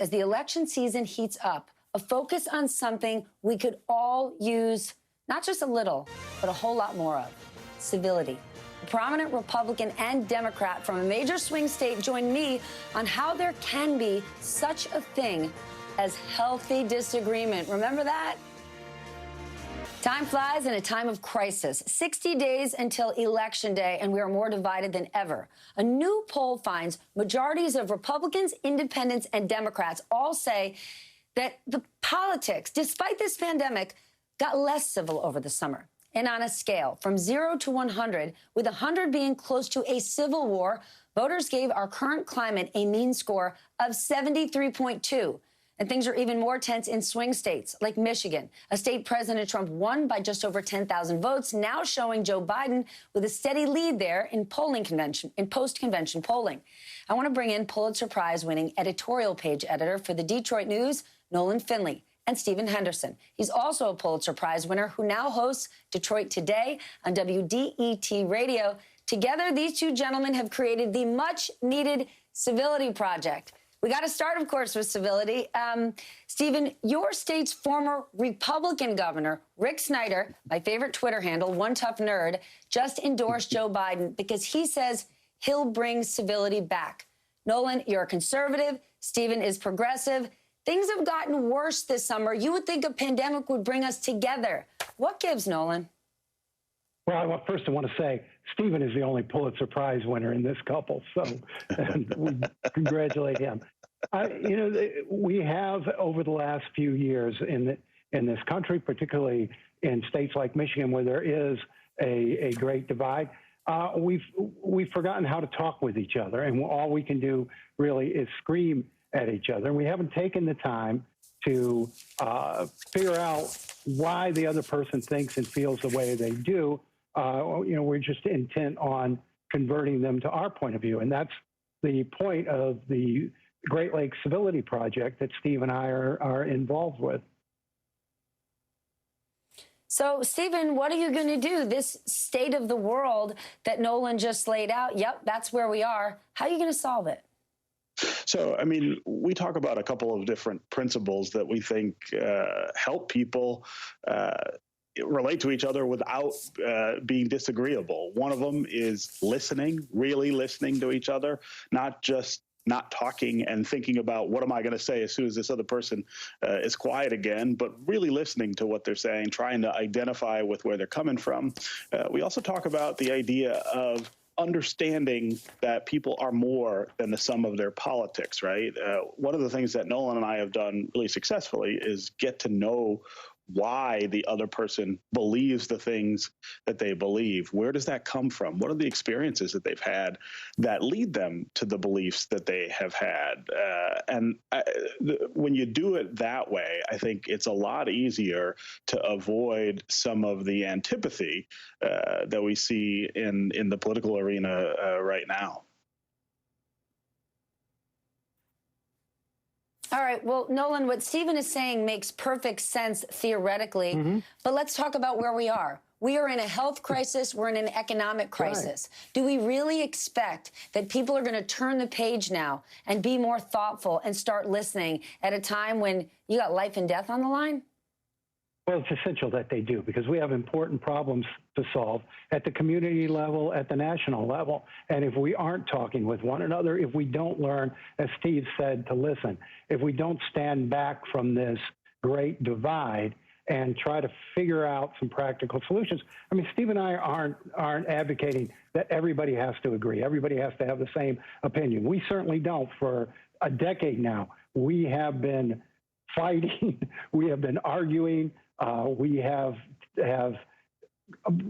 as the election season heats up, a focus on something we could all use not just a little, but a whole lot more of: civility. A prominent Republican and Democrat from a major swing state joined me on how there can be such a thing as healthy disagreement. Remember that? Time flies in a time of crisis. 60 days until Election Day, and we are more divided than ever. A new poll finds majorities of Republicans, independents, and Democrats all say that the politics, despite this pandemic, got less civil over the summer. And on a scale from 0 to 100, with 100 being close to a civil war, voters gave our current climate a mean score of 73.2. And things are even more tense in swing states like Michigan, a state President Trump won by just over 10,000 votes, now showing Joe Biden with a steady lead there in post-convention polling. I want to bring in Pulitzer Prize-winning editorial page editor for the Detroit News, Nolan Finley, and Stephen Henderson. He's also a Pulitzer Prize winner who now hosts Detroit Today on WDET Radio. Together, these two gentlemen have created the much-needed Civility Project. We got to start, of course, with civility. Stephen, your state's former Republican governor, Rick Snyder, my favorite Twitter handle, One Tough Nerd, just endorsed Joe Biden because he says he'll bring civility back. Nolan, you're a conservative. Stephen is progressive. Things have gotten worse this summer. You would think a pandemic would bring us together. What gives, Nolan? Well, first I want to say Stephen is the only Pulitzer Prize winner in this couple, so we congratulate him. We have, over the last few years in this country, particularly in states like Michigan, where there is a great divide, we've forgotten how to talk with each other, and all we can do really is scream at each other. And we haven't taken the time to figure out why the other person thinks and feels the way they do. We're just intent on converting them to our point of view. And that's the point of the Great Lakes Civility Project that Steve and I are involved with. So, Stephen, what are you going to do? This state of the world that Nolan just laid out, yep, that's where we are. How are you going to solve it? So, I mean, we talk about a couple of different principles that we think help people relate to each other without being disagreeable. One of them is listening, really listening to each other, not just not talking and thinking about what am I going to say as soon as this other person is quiet again, but really listening to what they're saying, trying to identify with where they're coming from. We also talk about the idea of understanding that people are more than the sum of their politics, right? One of the things that Nolan and I have done really successfully is get to know why the other person believes the things that they believe. Where does that come from? What are the experiences that they've had that lead them to the beliefs that they have had? When you do it that way, I think it's a lot easier to avoid some of the antipathy that we see in the political arena right now. All right. Well, Nolan, what Stephen is saying makes perfect sense theoretically, but let's talk about where we are. We are in a health crisis. We're in an economic crisis. Right. Do we really expect that people are going to turn the page now and be more thoughtful and start listening at a time when you got life and death on the line? Well, it's essential that they do, because we have important problems to solve at the community level, at the national level. And if we aren't talking with one another, if we don't learn, as Steve said, to listen, if we don't stand back from this great divide and try to figure out some practical solutions. I mean, Steve and I aren't advocating that everybody has to agree. Everybody has to have the same opinion. We certainly don't. For a decade now, we have been fighting. We have been arguing. We have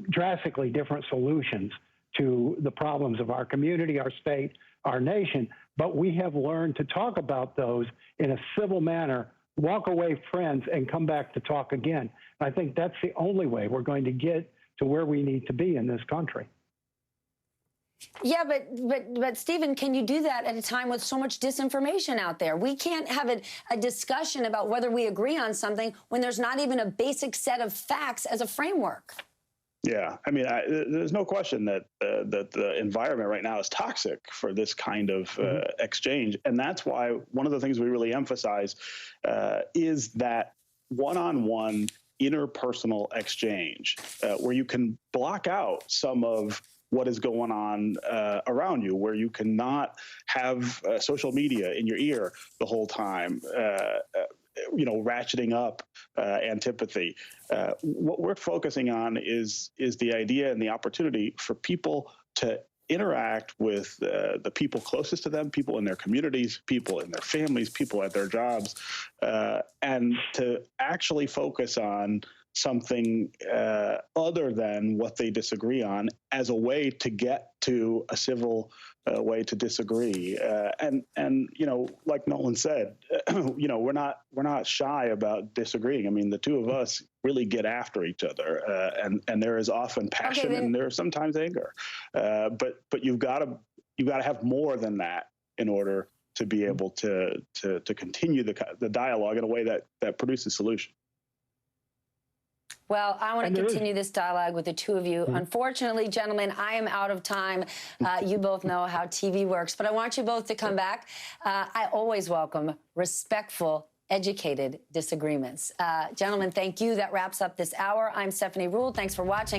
drastically different solutions to the problems of our community, our state, our nation, but we have learned to talk about those in a civil manner, walk away friends, and come back to talk again. I think that's the only way we're going to get to where we need to be in this country. Yeah, but Stephen, can you do that at a time with so much disinformation out there? We can't have a discussion about whether we agree on something when there's not even a basic set of facts as a framework. Yeah, I mean, there's no question that that the environment right now is toxic for this kind of exchange, and that's why one of the things we really emphasize is that one-on-one interpersonal exchange, where you can block out some of what is going on around you, where you cannot have social media in your ear the whole time. Ratcheting up antipathy. What we're focusing on is the idea and the opportunity for people to interact with the people closest to them, people in their communities, people in their families, people at their jobs, and to actually focus on something other than what they disagree on as a way to get to a civil way to disagree. And like Nolan said, we're not shy about disagreeing. I mean, the two of us really get after each other, and there is often passion and there is sometimes anger. But you've got to have more than that in order to be able to continue the dialogue in a way that produces solutions. Well, I want to continue this dialogue with the two of you. Unfortunately, gentlemen, I am out of time. You both know how TV works, but I want you both to come back. I always welcome respectful, educated disagreements. Gentlemen, thank you. That wraps up this hour. I'm Stephanie Rule. Thanks for watching.